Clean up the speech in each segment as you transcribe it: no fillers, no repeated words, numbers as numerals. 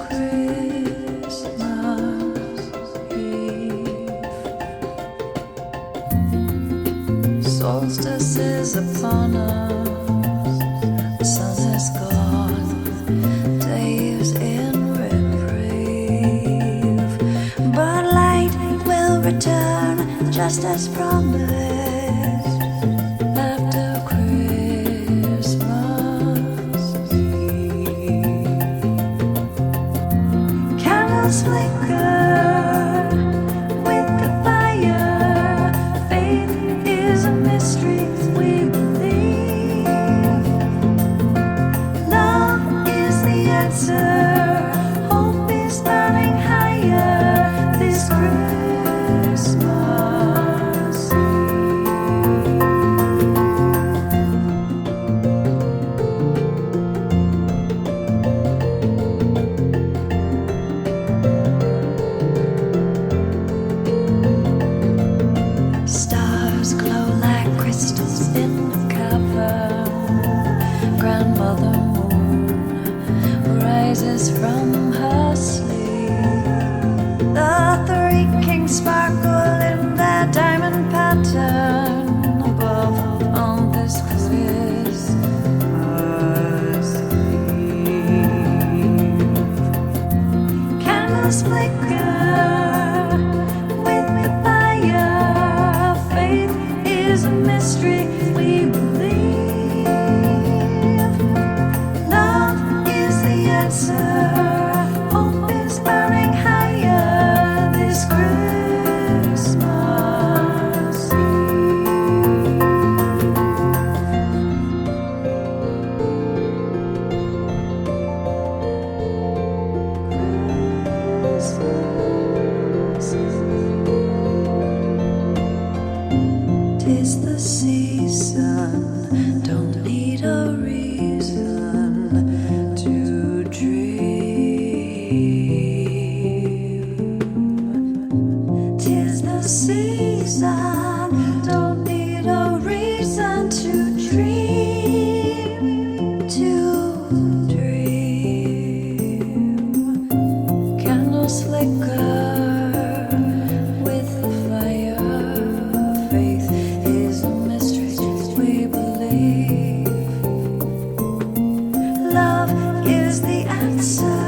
Christmas Eve. Solstice is upon us, the sun is gone, days in reprieve, but light will return just as promised after Christmas Eve. Candles flicker with the fire. Faith is a mystery we believe. Love is the answer. Hope is burning higher this Christmas Eve. Stars glow like crystals in the cavern. Grandmother moon rises from her sleep. The three kings sparkle in their diamond pattern above on this Christmas Eve. Candles flicker with the fire. Faith is a mystery we believe. Love is the answer. Hope is burning higher this Christmas Eve. 'Tis the season, don't need a reason to dream. 'Tis the season, don't need a reason to dream, to dream. Candles flicker with the fire. Faith is a mystery we believe. Love is the answer,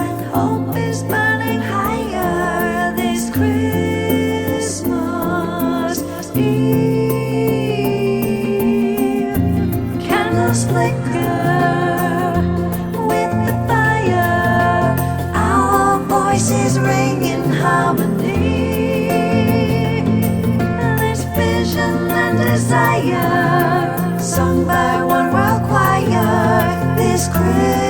and hope is burning higher this Christmas Eve. Candles flicker with the fire. Our voices ring in harmony. This vision and desire, sung by one world choir this Christmas